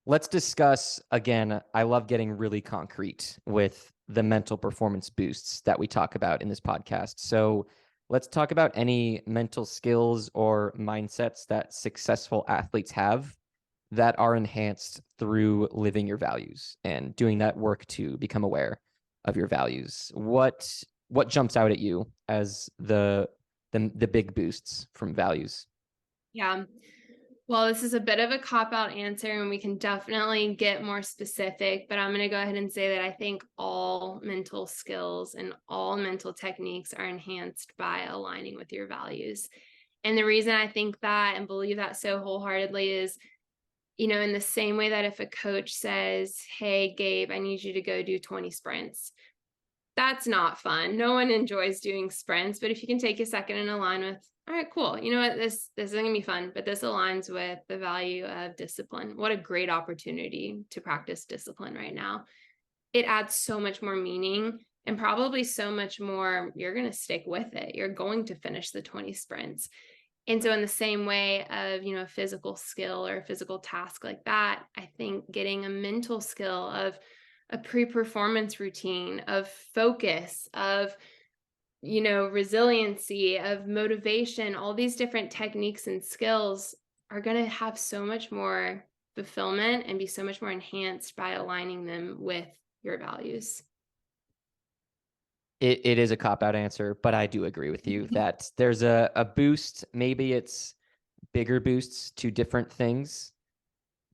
Let's discuss again. I love getting really concrete with the mental performance boosts that we talk about in this podcast. So let's talk about any mental skills or mindsets that successful athletes have that are enhanced through living your values and doing that work to become aware of your values. What jumps out at you as the big boosts from values? Yeah. Well, this is a bit of a cop out answer, and we can definitely get more specific, but I'm going to go ahead and say that I think all mental skills and all mental techniques are enhanced by aligning with your values. And the reason I think that and believe that so wholeheartedly is, in the same way that if a coach says, "Hey, Gabe, I need you to go do 20 sprints," that's not fun. No one enjoys doing sprints, but if you can take a second and align with, all right, cool. You know what? This isn't gonna be fun, but this aligns with the value of discipline. What a great opportunity to practice discipline right now. It adds so much more meaning and probably so much more. You're gonna stick with it. You're going to finish the 20 sprints. And so in the same way of, a physical skill or a physical task like that, I think getting a mental skill of a pre-performance routine, of focus, of, resiliency, of motivation, all these different techniques and skills are going to have so much more fulfillment and be so much more enhanced by aligning them with your values. It is a cop out answer, but I do agree with you that there's a boost. Maybe it's bigger boosts to different things.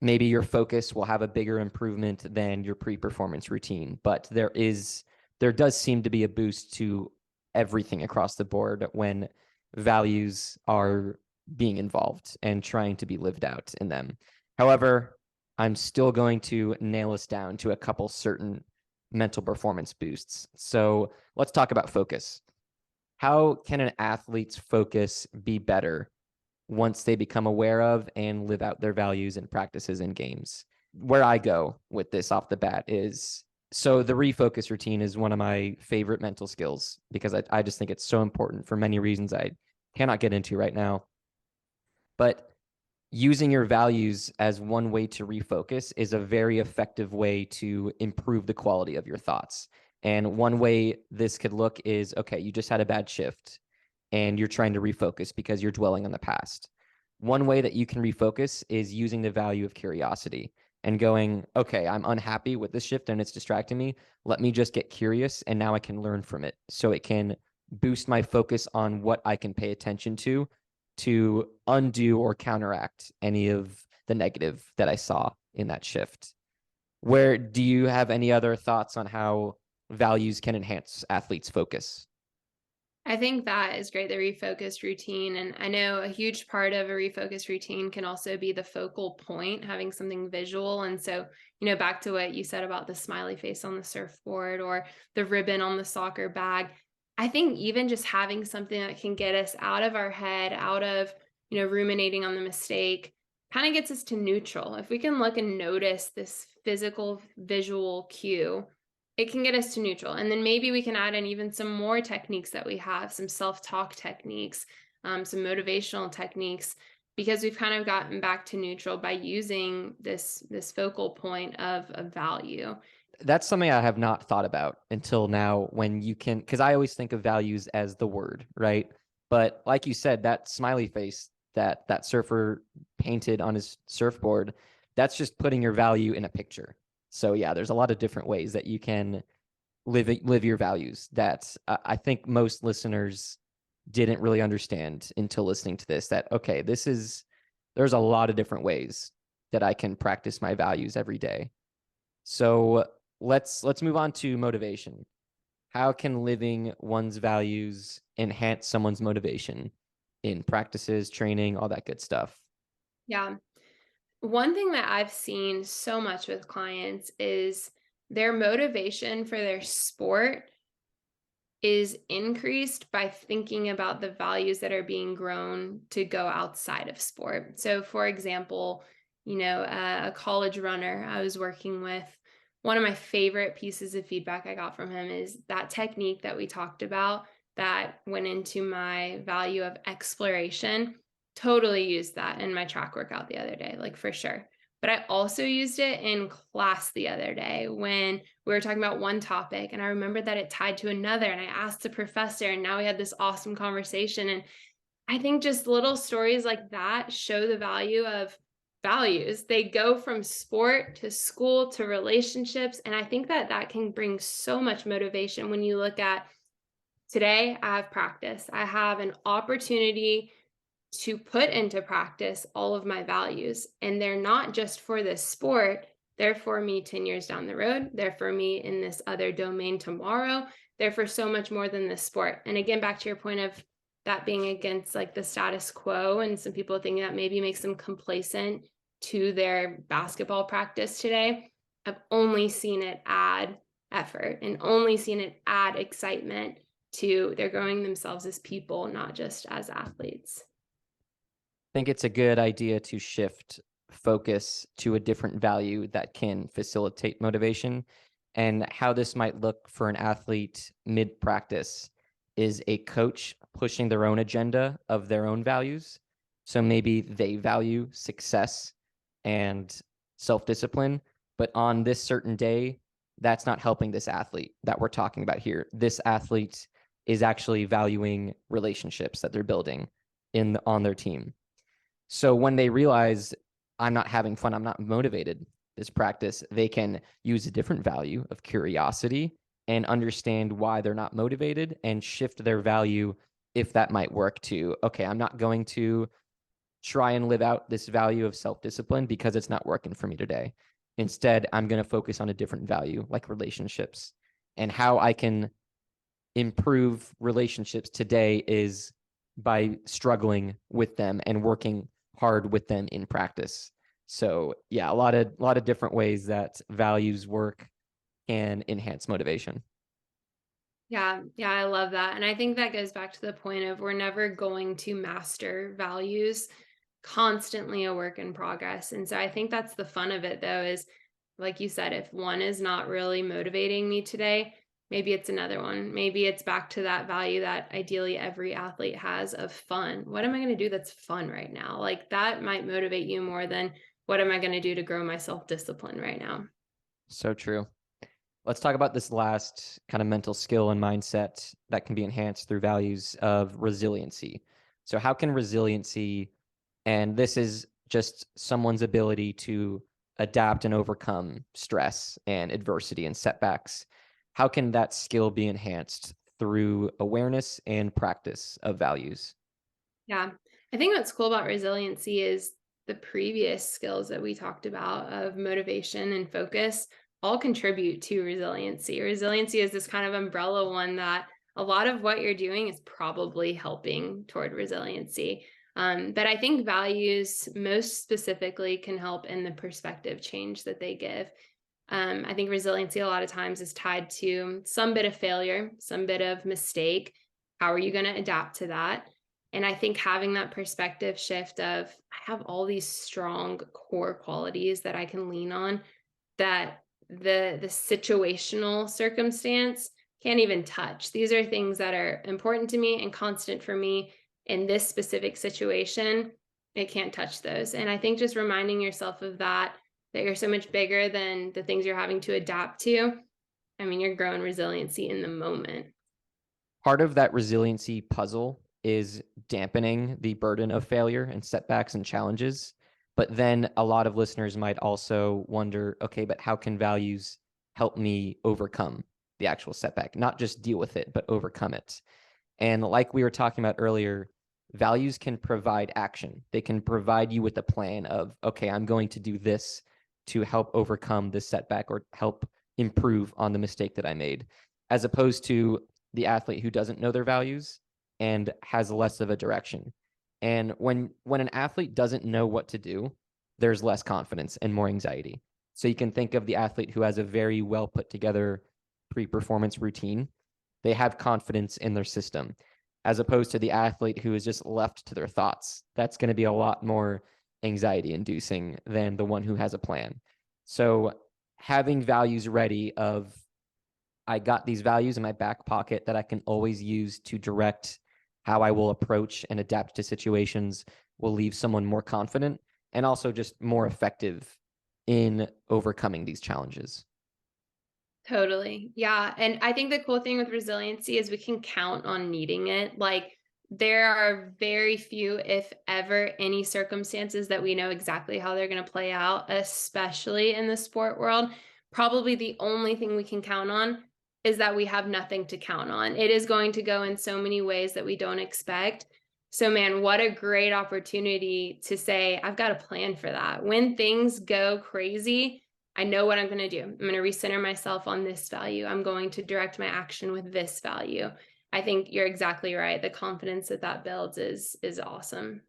Maybe your focus will have a bigger improvement than your pre-performance routine, but there does seem to be a boost to everything across the board when values are being involved and trying to be lived out in them. However, I'm still going to nail us down to a couple certain mental performance boosts. So let's talk about focus. How can an athlete's focus be better once they become aware of and live out their values and practices in games? Where I go with this off the bat is, so the refocus routine is one of my favorite mental skills because I just think it's so important for many reasons I cannot get into right now. But using your values as one way to refocus is a very effective way to improve the quality of your thoughts. And one way this could look is, okay, you just had a bad shift and you're trying to refocus because you're dwelling on the past. One way that you can refocus is using the value of curiosity and going, okay, I'm unhappy with this shift and it's distracting me. Let me just get curious and now I can learn from it. So it can boost my focus on what I can pay attention to undo or counteract any of the negative that I saw in that shift. Where do you have any other thoughts on how values can enhance athletes' focus? I think that is great, the refocused routine. And I know a huge part of a refocused routine can also be the focal point, having something visual. And so, back to what you said about the smiley face on the surfboard or the ribbon on the soccer bag. I think even just having something that can get us out of our head, out of, ruminating on the mistake, kind of gets us to neutral. If we can look and notice this physical visual cue, it can get us to neutral. And then maybe we can add in even some more techniques that we have, some self-talk techniques, some motivational techniques, because we've kind of gotten back to neutral by using this focal point of a value. That's something I have not thought about until now when you can, because I always think of values as the word, right? But like you said, that smiley face that surfer painted on his surfboard, that's just putting your value in a picture. So yeah, there's a lot of different ways that you can live your values that I think most listeners didn't really understand until listening to this, that okay, there's a lot of different ways that I can practice my values every day. So let's move on to motivation. How can living one's values enhance someone's motivation in practices, training, all that good stuff? Yeah. One thing that I've seen so much with clients is their motivation for their sport is increased by thinking about the values that are being grown to go outside of sport. So, for example, a college runner I was working with, one of my favorite pieces of feedback I got from him is that technique that we talked about that went into my value of exploration. Totally used that in my track workout the other day, like for sure. But I also used it in class the other day when we were talking about one topic, and I remembered that it tied to another. And I asked the professor, and now we had this awesome conversation. And I think just little stories like that show the value of values. They go from sport to school to relationships. And I think that that can bring so much motivation when you look at today, I have practice. I have an opportunity to put into practice all of my values. And they're not just for this sport, they're for me 10 years down the road. They're for me in this other domain tomorrow. They're for so much more than this sport. And again, back to your point of that being against like the status quo, and some people thinking that maybe makes them complacent to their basketball practice today. I've only seen it add effort and only seen it add excitement to their growing themselves as people, not just as athletes. I think it's a good idea to shift focus to a different value that can facilitate motivation. And how this might look for an athlete mid practice is a coach pushing their own agenda of their own values. So maybe they value success and self discipline, but on this certain day, that's not helping this athlete that we're talking about here. This athlete is actually valuing relationships that they're building on their team. So when they realize I'm not having fun, I'm not motivated this practice, they can use a different value of curiosity and understand why they're not motivated and shift their value if that might work to, okay, I'm not going to try and live out this value of self-discipline because it's not working for me today. Instead, I'm going to focus on a different value like relationships, and how I can improve relationships today is by struggling with them and working hard with them in practice. So yeah, a lot of different ways that values work can enhance motivation. Yeah, I love that. And I think that goes back to the point of we're never going to master values, constantly a work in progress. And so I think that's the fun of it though, is like you said, if one is not really motivating me today, maybe it's another one. Maybe it's back to that value that ideally every athlete has of fun. What am I going to do that's fun right now? Like that might motivate you more than what am I going to do to grow my self-discipline right now? So true. Let's talk about this last kind of mental skill and mindset that can be enhanced through values of resiliency. So how can resiliency, and this is just someone's ability to adapt and overcome stress and adversity and setbacks, how can that skill be enhanced through awareness and practice of values? Yeah. I think what's cool about resiliency is the previous skills that we talked about of motivation and focus all contribute to resiliency. Resiliency is this kind of umbrella one that a lot of what you're doing is probably helping toward resiliency. But I think values most specifically can help in the perspective change that they give. I think resiliency a lot of times is tied to some bit of failure, some bit of mistake. How are you going to adapt to that? And I think having that perspective shift of I have all these strong core qualities that I can lean on that the situational circumstance can't even touch. These are things that are important to me and constant for me in this specific situation. It can't touch those. And I think just reminding yourself of that you're so much bigger than the things you're having to adapt to. I mean, you're growing resiliency in the moment. Part of that resiliency puzzle is dampening the burden of failure and setbacks and challenges. But then a lot of listeners might also wonder, okay, but how can values help me overcome the actual setback? Not just deal with it, but overcome it. And like we were talking about earlier, values can provide action. They can provide you with a plan of, okay, I'm going to do this to help overcome this setback or help improve on the mistake that I made, as opposed to the athlete who doesn't know their values and has less of a direction. And when an athlete doesn't know what to do, there's less confidence and more anxiety. So you can think of the athlete who has a very well put together pre-performance routine. They have confidence in their system, as opposed to the athlete who is just left to their thoughts. That's going to be a lot more anxiety inducing than the one who has a plan. So having values ready of, I got these values in my back pocket that I can always use to direct how I will approach and adapt to situations will leave someone more confident and also just more effective in overcoming these challenges. Totally. Yeah. And I think the cool thing with resiliency is we can count on needing it. Like there are very few, if ever, any circumstances that we know exactly how they're going to play out, especially in the sport world. Probably the only thing we can count on is that we have nothing to count on. It is going to go in so many ways that we don't expect. So, man, what a great opportunity to say, I've got a plan for that. When things go crazy, I know what I'm going to do. I'm going to recenter myself on this value. I'm going to direct my action with this value. I think you're exactly right. The confidence that builds is awesome.